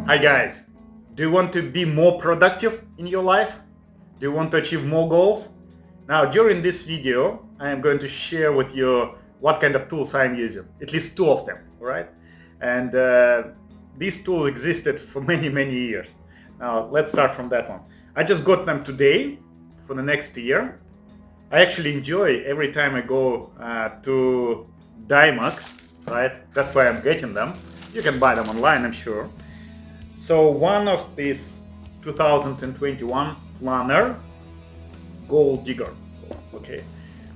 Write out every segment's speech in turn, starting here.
Hi guys, do you want to be more productive in your life? Do you want to achieve more goals? Now during this video I am going to share with you what kind of tools I am using, at least two of them, alright? And these tools existed for many years. Now let's start from that one. I just got them today for the next year. I actually enjoy every time I go to Dymax, right? That's why I'm getting them. You can buy them online, I'm sure. So one of these 2021 planner, Goal Digger. Okay,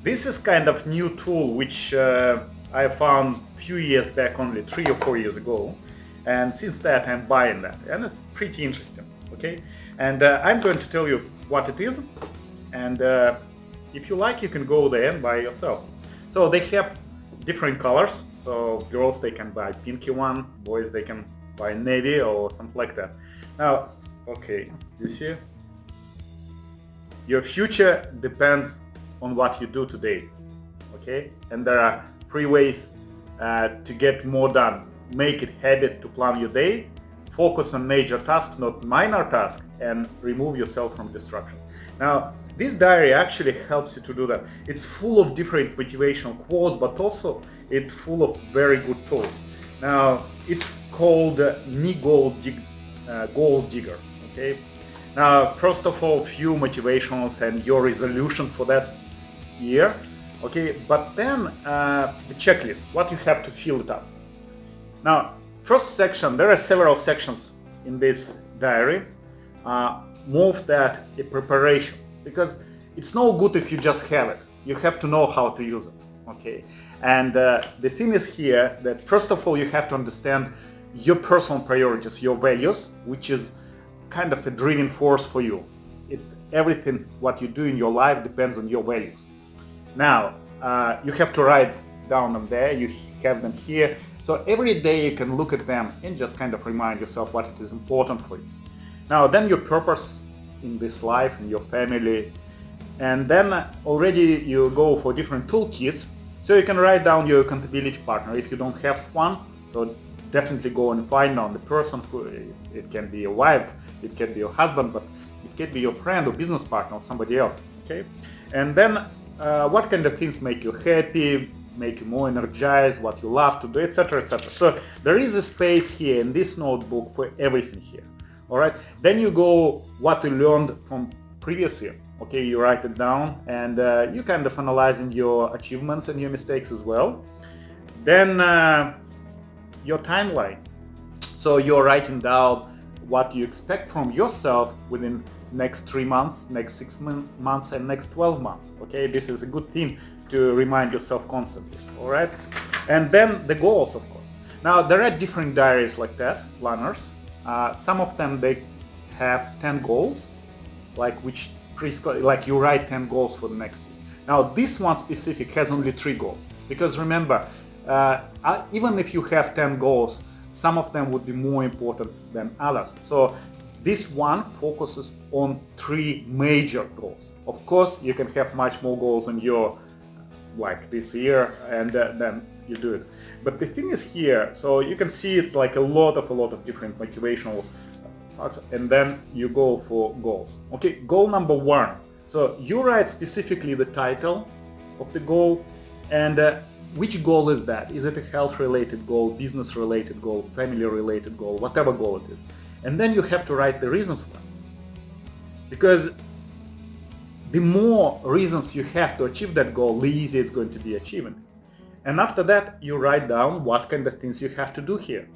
this is kind of new tool which I found a few years back, only 3 or 4 years ago, and since that I'm buying that, and it's pretty interesting. Okay, and I'm going to tell you what it is, and if you like, you can go there and buy yourself. So they have different colors. So girls, they can buy pinky one, boys, they can buy navy or something like that. Now, okay, you see? Your future depends on what you do today, okay? And there are 3 ways to get more done. Make it habit to plan your day, focus on major tasks, not minor tasks, and remove yourself from distractions. Now, this diary actually helps you to do that. It's full of different motivational quotes, but also it's full of very good tools. Now, it's called Me Goal Digger, okay? Now, first of all, few motivationals and your resolution for that year, okay? But then the checklist, what you have to fill it up. Now, first section, there are several sections in this diary. More of that a preparation, because it's no good if you just have it. You have to know how to use it, okay? And the thing is here that first of all you have to understand your personal priorities, your values, which is kind of a driving force for you. Everything what you do in your life depends on your values. Now you have to write down them there, you have them here. So every day you can look at them and just kind of remind yourself what it is important for you. Now then your purpose in this life, in your family, and then already you go for different toolkits. So you can write down your accountability partner if you don't have one. So definitely go and find out the person who, it can be your wife, it can be your husband, but it can be your friend or business partner or somebody else, okay? And then what kind of things make you happy, make you more energized, what you love to do, etc., etc. So there is a space here in this notebook for everything here. All right, then you go what you learned from previous year. Okay, you write it down, and you kind of analyzing your achievements and your mistakes as well. Then your timeline. So you're writing down what you expect from yourself within next 3 months, next 6 months, and next 12 months. Okay, this is a good thing to remind yourself constantly. All right, and then the goals, of course. Now there are different diaries like that, planners. Some of them they have 10 goals, like you write 10 goals for the next year. Now this one specific has only 3 goals, because remember, even if you have 10 goals, some of them would be more important than others. So this one focuses on 3 major goals. Of course, you can have much more goals in your, like this year, and then you do it. But the thing is here, so you can see it's like a lot of different motivational parts, and then you go for goals. Okay, goal number 1. So you write specifically the title of the goal, and which goal is that? Is it a health-related goal, business-related goal, family-related goal, whatever goal it is. And then you have to write the reasons for it. Because the more reasons you have to achieve that goal, the easier it's going to be achieving. And after that, you write down what kind of things you have to do here.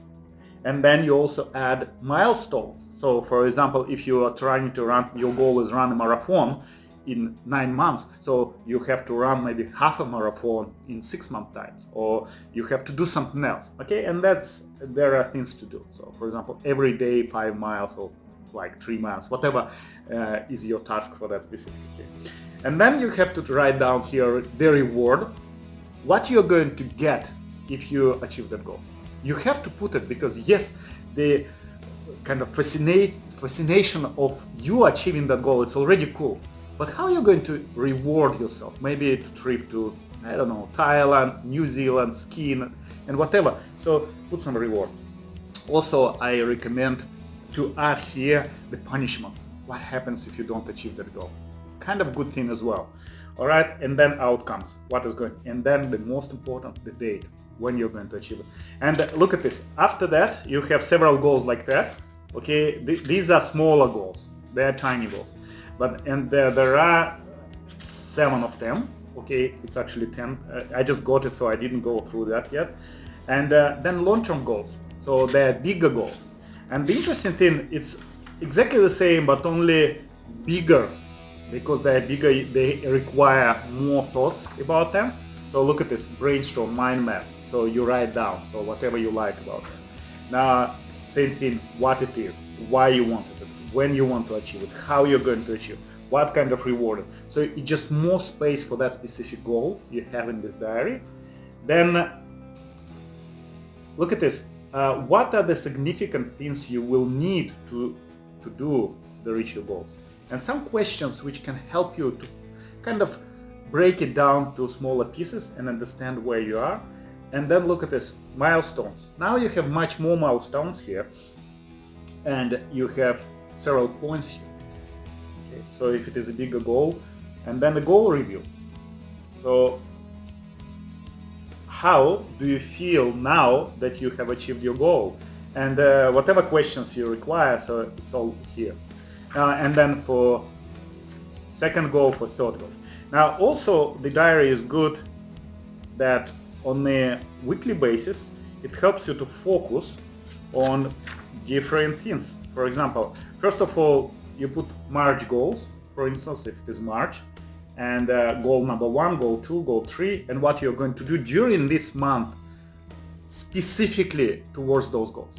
And then you also add milestones. So for example, if you are trying to run, your goal is run a marathon in 9 months, so you have to run maybe half a marathon in 6 month times, or you have to do something else, okay? And there are things to do. So for example, every day 5 miles or like 3 miles, whatever is your task for that specific day. And then you have to write down here the reward, what you're going to get if you achieve that goal. You have to put it, because yes, the kind of fascination of you achieving that goal, it's already cool. But how are you going to reward yourself? Maybe a trip to, I don't know, Thailand, New Zealand, skiing, and whatever. So put some reward. Also, I recommend to add here the punishment. What happens if you don't achieve that goal? Kind of good thing as well. All right, and then outcomes, what is going, and then the most important, the date, when you're going to achieve it. And look at this, after that, you have several goals like that, okay? These are smaller goals, they're tiny goals. And there are 7 of them, okay? It's actually 10, I just got it, so I didn't go through that yet. And then long-term goals, so they're bigger goals. And the interesting thing, it's exactly the same, but only bigger. Because they're bigger, they require more thoughts about them. So look at this, brainstorm, mind map. So you write down, so whatever you like about it. Now, same thing, what it is, why you want it, when you want to achieve it, how you're going to achieve it, what kind of reward. So it's just more space for that specific goal you have in this diary. Then, look at this, what are the significant things you will need to do to reach your goals? And some questions which can help you to kind of break it down to smaller pieces and understand where you are. And then look at this, milestones. Now you have much more milestones here, and you have several points here. Okay, so if it is a bigger goal, and then the goal review. So how do you feel now that you have achieved your goal? And whatever questions you require, so it's all here. And then for second goal, for third goal. Now also the diary is good that on a weekly basis it helps you to focus on different things. For example, first of all, you put March goals, for instance, if it is March, and goal number 1, goal 2, goal 3, and what you're going to do during this month specifically towards those goals.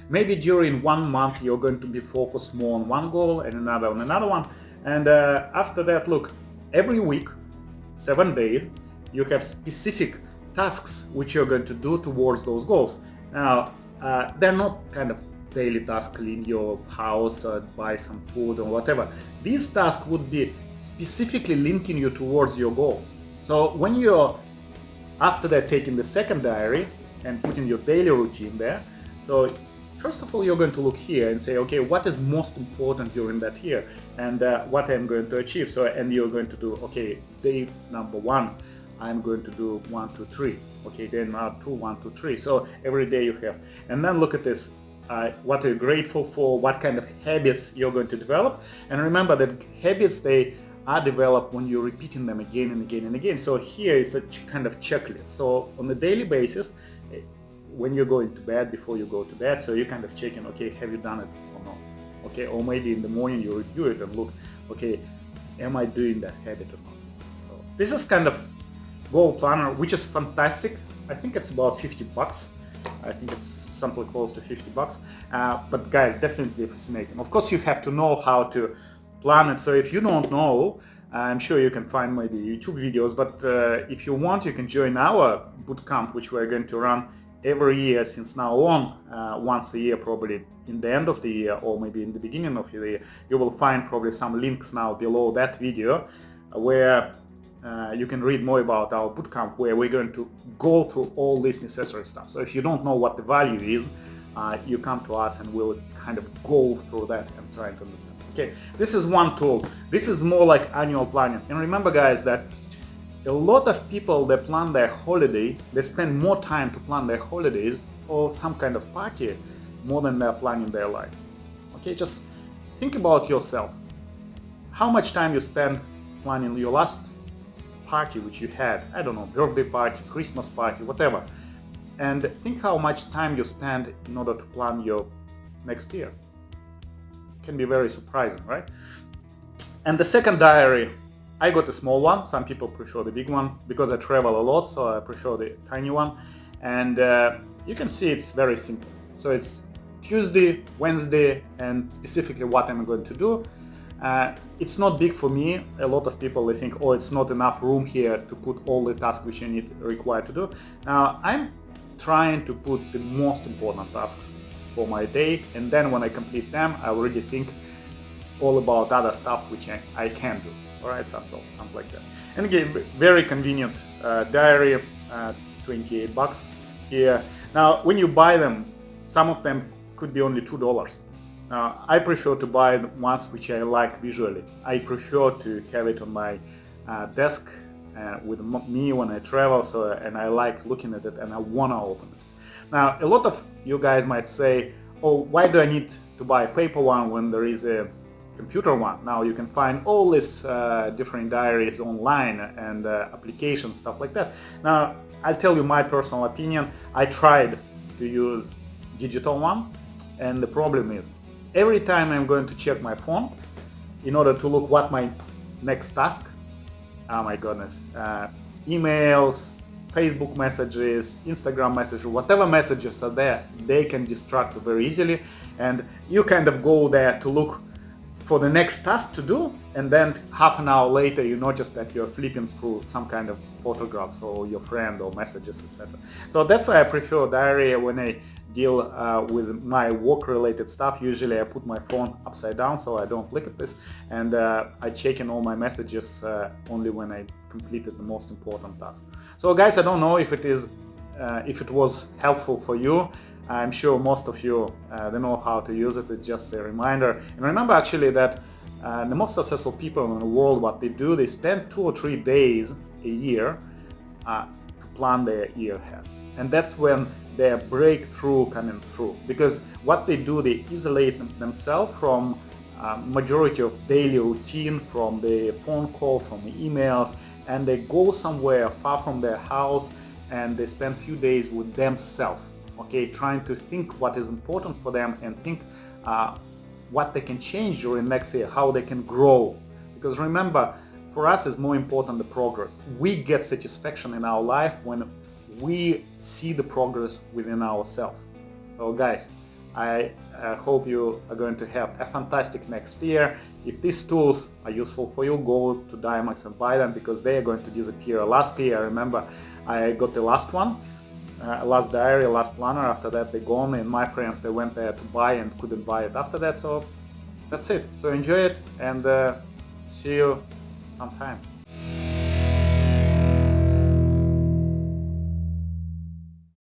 Maybe during 1 month you're going to be focused more on one goal and another on another one. And after that, look, every week, 7 days, you have specific tasks which you're going to do towards those goals. Now, they're not kind of daily tasks, clean your house, buy some food or whatever. These tasks would be specifically linking you towards your goals. So when you're, after that, taking the second diary and putting your daily routine there, so first of all, you're going to look here and say, okay, what is most important during that year, and what I'm going to achieve. So, and you're going to do, okay, day number 1, I'm going to do 1, 2, 3. Okay, day number 2, 1, 2, 3. So every day you have, and then look at this. What are you grateful for? What kind of habits you're going to develop? And remember that habits, they are developed when you're repeating them again and again and again. So here is a kind of checklist. So on a daily basis, when you're going to bed, before you go to bed, so you kind of checking, okay, have you done it or not? Okay, or maybe in the morning you review it and look, okay, am I doing that habit or not? So this is kind of goal planner, which is fantastic. I think it's about 50 bucks. I think it's something close to 50 bucks. But guys, definitely fascinating. Of course, you have to know how to plan it. So if you don't know, I'm sure you can find maybe YouTube videos, but if you want, you can join our bootcamp, which we're going to run every year since now on, once a year, probably in the end of the year or maybe in the beginning of the year. You will find probably some links now below that video where you can read more about our bootcamp, where we're going to go through all this necessary stuff. So if you don't know what the value is, you come to us and we'll kind of go through that and try to understand. Okay, this is one tool. This is more like annual planning. And remember, guys, that a lot of people, they plan their holiday, they spend more time to plan their holidays or some kind of party more than they're planning their life. Okay, just think about yourself. How much time you spend planning your last party which you had, I don't know, birthday party, Christmas party, whatever. And think how much time you spend in order to plan your next year. It can be very surprising, right? And the second diary, I got a small one. Some people prefer the big one because I travel a lot, so I prefer the tiny one. And you can see it's very simple. So it's Tuesday, Wednesday, and specifically what I'm going to do. It's not big for me. A lot of people, they think, oh, it's not enough room here to put all the tasks which you require to do. Now I'm trying to put the most important tasks for my day, and then when I complete them, I already think all about other stuff which I can do. Alright, something like that. And again, very convenient diary, 28 bucks here. Now, when you buy them, some of them could be only $2. I prefer to buy the ones which I like visually. I prefer to have it on my desk with me when I travel, and I like looking at it and I want to open it. Now, a lot of you guys might say, oh, why do I need to buy a paper one when there is a computer one? Now you can find all these different diaries online and applications, stuff like that. Now, I'll tell you my personal opinion. I tried to use digital one, and the problem is, every time I'm going to check my phone in order to look what my next task, oh my goodness, emails, Facebook messages, Instagram messages, whatever messages are there, they can distract you very easily, and you kind of go there to look for the next task to do, and then half an hour later you notice that you're flipping through some kind of photographs or your friend or messages, etc. So that's why I prefer diary when I deal with my work-related stuff. Usually I put my phone upside down so I don't look at this, and I check in all my messages only when I completed the most important task. So guys, I don't know if it was helpful for you. I'm sure most of you they know how to use it. It's just a reminder. And remember actually that the most successful people in the world, what they do, they spend 2 or 3 days a year to plan their year ahead. And that's when their breakthrough coming through. Because what they do, they isolate themselves from majority of daily routine, from the phone call, from the emails, and they go somewhere far from their house and they spend a few days with themselves, okay, trying to think what is important for them and think what they can change during next year, how they can grow. Because remember, for us it's more important the progress. We get satisfaction in our life when we see the progress within ourselves. So guys, I hope you are going to have a fantastic next year. If these tools are useful for you, go to Diamox and buy them, because they are going to disappear. Last year, I remember I got the last one, last diary, last planner. After that they're gone, and my friends, they went there to buy and couldn't buy it after that. So that's it. So enjoy it, and see you sometime.